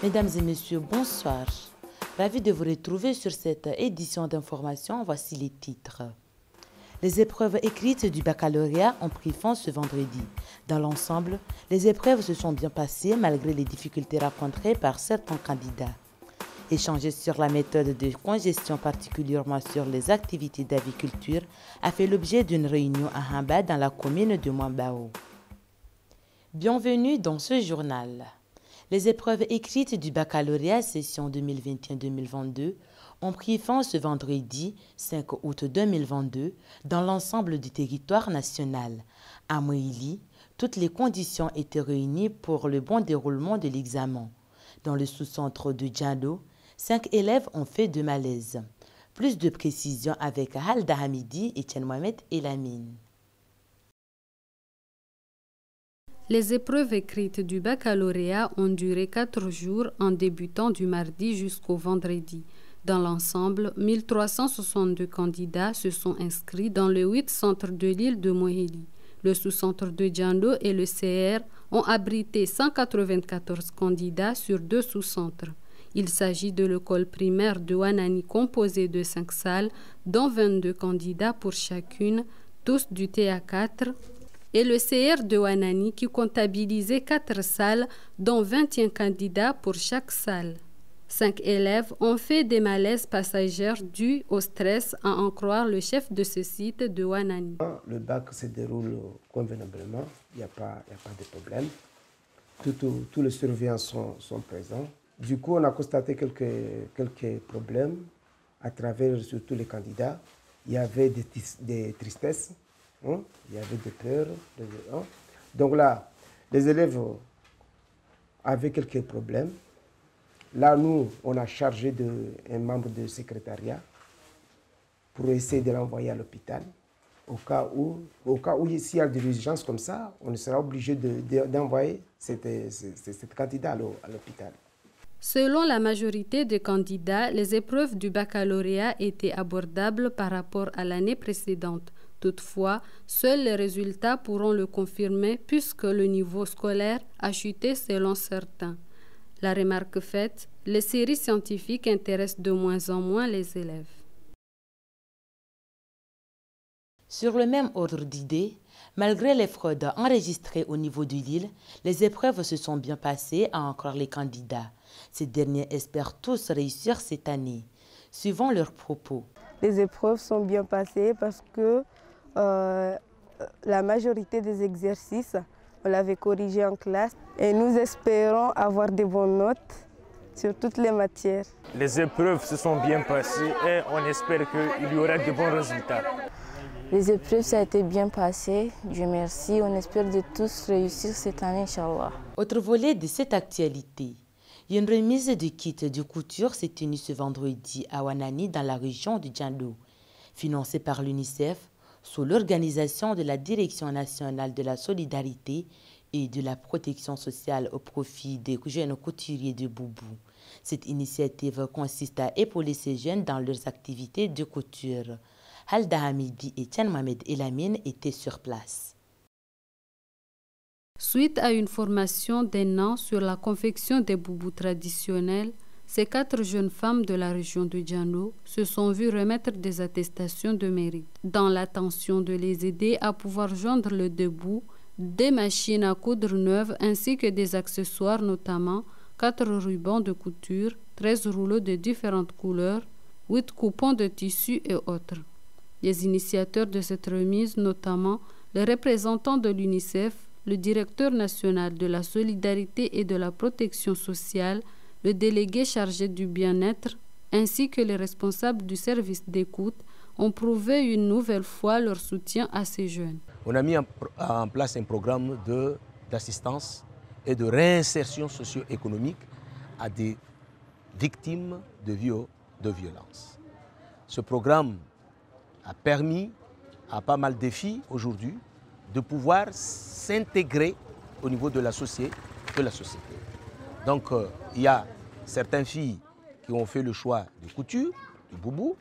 Mesdames et messieurs, bonsoir. Ravi de vous retrouver sur cette édition d'information. Voici les titres. Les épreuves écrites du baccalauréat ont pris fin ce vendredi. Dans l'ensemble, les épreuves se sont bien passées malgré les difficultés rencontrées par certains candidats. Échanger sur la méthode de congestion, particulièrement sur les activités d'aviculture, a fait l'objet d'une réunion à Hamba dans la commune de Mwambao. Bienvenue dans ce journal. Les épreuves écrites du baccalauréat session 2021-2022 ont pris fin ce vendredi 5 août 2022 dans l'ensemble du territoire national. À Moïli, toutes les conditions étaient réunies pour le bon déroulement de l'examen. Dans le sous-centre de Djando, 5 élèves ont fait de malaise. Plus de précisions avec Halda Hamidi, Etienne Mohamed et Lamine. Les épreuves écrites du baccalauréat ont duré 4 jours en débutant du mardi jusqu'au vendredi. Dans l'ensemble, 1362 candidats se sont inscrits dans les 8 centres de l'île de Mohéli. Le sous-centre de Djando et le CR ont abrité 194 candidats sur 2 sous-centres. Il s'agit de l'école primaire de Wanani composée de 5 salles, dont 22 candidats pour chacune, tous du TA4, et le CR de Wanani qui comptabilisait 4 salles, dont 21 candidats pour chaque salle. 5 élèves ont fait des malaises passagers dus au stress, à en croire le chef de ce site de Wanani. Le bac se déroule convenablement, il n'y a pas de problème. Tous les surveillants sont présents. Du coup, on a constaté quelques problèmes à travers surtout les candidats. Il y avait des tristesses, il y avait des peurs. Donc là, les élèves avaient quelques problèmes. Là, nous, on a chargé un membre du secrétariat pour essayer de l'envoyer à l'hôpital. Au cas où s'il y a des urgences comme ça, on sera obligé d'envoyer cet candidat à l'hôpital. Selon la majorité des candidats, les épreuves du baccalauréat étaient abordables par rapport à l'année précédente. Toutefois, seuls les résultats pourront le confirmer puisque le niveau scolaire a chuté selon certains. La remarque faite, les séries scientifiques intéressent de moins en moins les élèves. Sur le même ordre d'idées, malgré les fraudes enregistrées au niveau de l'île, les épreuves se sont bien passées à en croire les candidats. Ces derniers espèrent tous réussir cette année. Suivant leurs propos. Les épreuves sont bien passées parce que la majorité des exercices, on l'avait corrigé en classe et nous espérons avoir de bonnes notes sur toutes les matières. Les épreuves se sont bien passées et on espère qu'il y aura de bons résultats. Les épreuves, ça a été bien passé, Dieu merci. On espère de tous réussir cette année, Inch'Allah. Autre volet de cette actualité. Une remise de kits de couture s'est tenue ce vendredi à Wanani dans la région de Djando. Financée par l'UNICEF, sous l'organisation de la Direction nationale de la solidarité et de la protection sociale au profit des jeunes couturiers de Boubou. Cette initiative consiste à épauler ces jeunes dans leurs activités de couture. Halda Hamidi et Etienne Mohamed et Lamine étaient sur place. Suite à une formation d'un an sur la confection des boubous traditionnels, ces 4 jeunes femmes de la région de Djando se sont vues remettre des attestations de mérite, dans l'intention de les aider à pouvoir joindre le debout, des machines à coudre neuves ainsi que des accessoires, notamment 4 rubans de couture, 13 rouleaux de différentes couleurs, 8 coupons de tissu et autres. Les initiateurs de cette remise, notamment les représentants de l'UNICEF, le directeur national de la solidarité et de la protection sociale, le délégué chargé du bien-être, ainsi que les responsables du service d'écoute, ont prouvé une nouvelle fois leur soutien à ces jeunes. On a mis en place un programme d'assistance et de réinsertion socio-économique à des victimes de violence. Ce programme a permis à pas mal de filles aujourd'hui de pouvoir s'intégrer au niveau de la société. Donc il y a certaines filles qui ont fait le choix de couture, du boubou.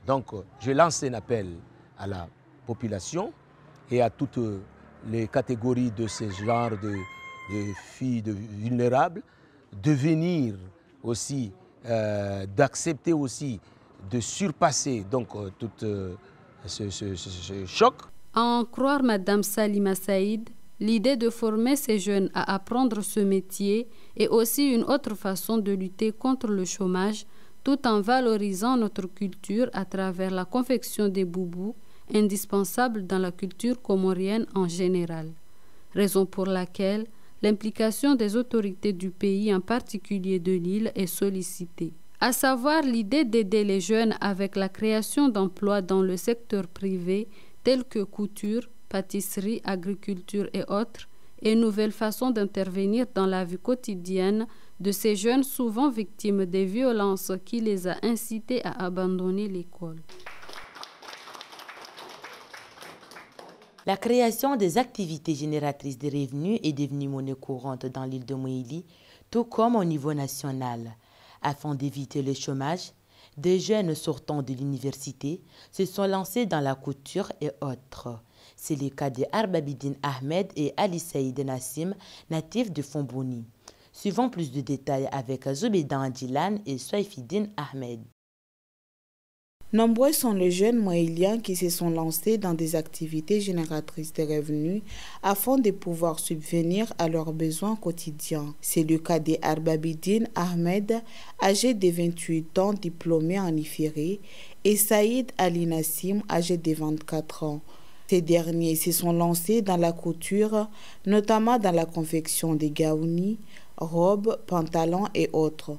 Donc je lance un appel à la population et à toutes les catégories de ce genre de filles vulnérables devenir aussi, d'accepter aussi de surpasser donc tout ce choc. À en croire Madame Salima Saïd, l'idée de former ces jeunes à apprendre ce métier est aussi une autre façon de lutter contre le chômage, tout en valorisant notre culture à travers la confection des boubous, indispensable dans la culture comorienne en général. Raison pour laquelle l'implication des autorités du pays, en particulier de l'île, est sollicitée. À savoir l'idée d'aider les jeunes avec la création d'emplois dans le secteur privé, tels que couture, pâtisserie, agriculture et autres, et une nouvelle façon d'intervenir dans la vie quotidienne de ces jeunes souvent victimes des violences qui les a incités à abandonner l'école. La création des activités génératrices de revenus est devenue monnaie courante dans l'île de Moélie, tout comme au niveau national. Afin d'éviter le chômage, des jeunes sortant de l'université se sont lancés dans la couture et autres. C'est le cas de Arbabidine Ahmed et Ali Saïd Nassim, natifs de Fomboni. Suivons plus de détails avec Zoubedan Djilan et Soifidine Ahmed. Nombreux sont les jeunes moéliens qui se sont lancés dans des activités génératrices de revenus afin de pouvoir subvenir à leurs besoins quotidiens. C'est le cas d'Arbabidine Ahmed, âgé de 28 ans, diplômé en IFIRI, et Saïd Ali Nassim, âgé de 24 ans. Ces derniers se sont lancés dans la couture, notamment dans la confection des gaounis, robes, pantalons et autres.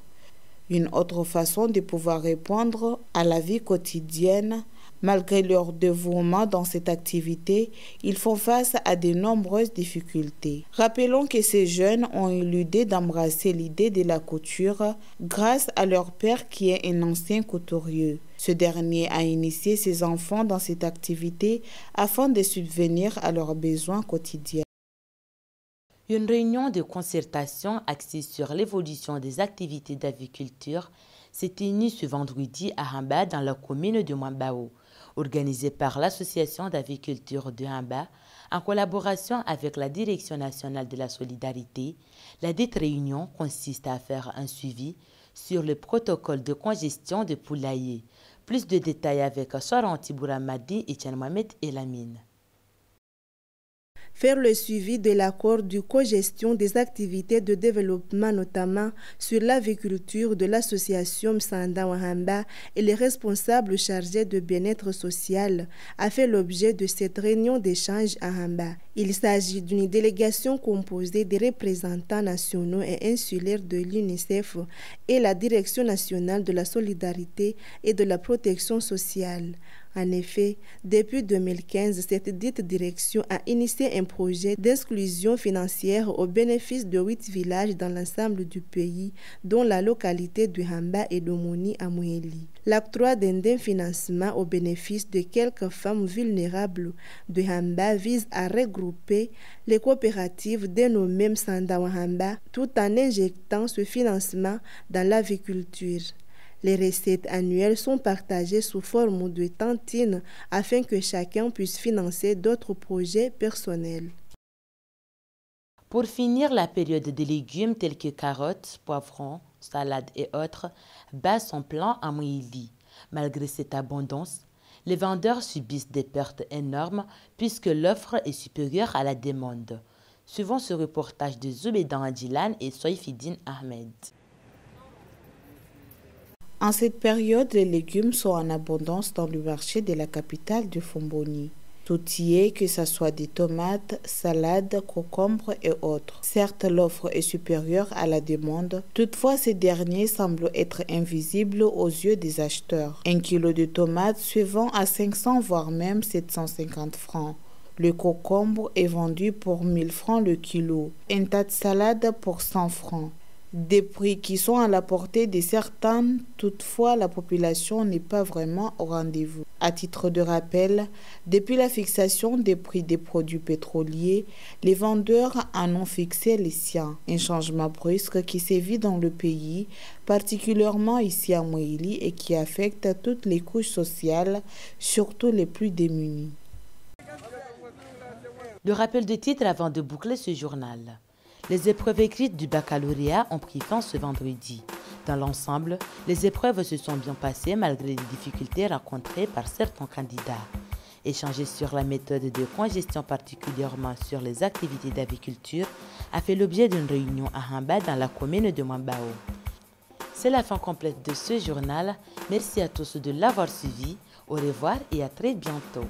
Une autre façon de pouvoir répondre à la vie quotidienne. Malgré leur dévouement dans cette activité, ils font face à de nombreuses difficultés. Rappelons que ces jeunes ont eu l'idée d'embrasser l'idée de la couture grâce à leur père qui est un ancien couturier. Ce dernier a initié ses enfants dans cette activité afin de subvenir à leurs besoins quotidiens. Une réunion de concertation axée sur l'évolution des activités d'aviculture s'est tenue ce vendredi à Hamba dans la commune de Mwambao, organisée par l'Association d'aviculture de Hamba en collaboration avec la Direction nationale de la solidarité. La dite réunion consiste à faire un suivi sur le protocole de congestion de poulaillers. Plus de détails avec Soran Tibouramadi, Etienne Mohamed et Lamine. Faire le suivi de l'accord de cogestion des activités de développement, notamment sur l'aviculture de l'association Msanda Wahamba et les responsables chargés de bien-être social, a fait l'objet de cette réunion d'échange à Hamba. Il s'agit d'une délégation composée des représentants nationaux et insulaires de l'UNICEF et la Direction nationale de la solidarité et de la protection sociale. En effet, depuis 2015, cette dite direction a initié un projet d'exclusion financière au bénéfice de 8 villages dans l'ensemble du pays, dont la localité de Hamba et d'Omoni à Moélie. L'octroi d'un financement au bénéfice de quelques femmes vulnérables de Hamba vise à regrouper les coopératives dénommées Msanda Wahamba tout en injectant ce financement dans l'aviculture. Les recettes annuelles sont partagées sous forme de tantines afin que chacun puisse financer d'autres projets personnels. Pour finir, la période des légumes tels que carottes, poivrons, salades et autres bat son plein à Moélie. Malgré cette abondance, les vendeurs subissent des pertes énormes puisque l'offre est supérieure à la demande. Suivons ce reportage de Zoubedan Adjilan et Soifidine Ahmed. En cette période, les légumes sont en abondance dans le marché de la capitale de Fomboni. Tout y est, que ce soit des tomates, salades, concombres et autres. Certes, l'offre est supérieure à la demande. Toutefois, ces derniers semblent être invisibles aux yeux des acheteurs. 1 kilo de tomates se vend à 500 voire même 750 francs. Le concombre est vendu pour 1000 francs le kilo. Un tas de salade pour 100 francs. Des prix qui sont à la portée de certains, toutefois la population n'est pas vraiment au rendez-vous. À titre de rappel, depuis la fixation des prix des produits pétroliers, les vendeurs en ont fixé les siens. Un changement brusque qui sévit dans le pays, particulièrement ici à Moélie, et qui affecte toutes les couches sociales, surtout les plus démunies. Le rappel de titre avant de boucler ce journal. Les épreuves écrites du baccalauréat ont pris fin ce vendredi. Dans l'ensemble, les épreuves se sont bien passées malgré les difficultés rencontrées par certains candidats. Échanger sur la méthode de congestion, particulièrement sur les activités d'aviculture, a fait l'objet d'une réunion à Hamba dans la commune de Mambao. C'est la fin complète de ce journal. Merci à tous de l'avoir suivi. Au revoir et à très bientôt.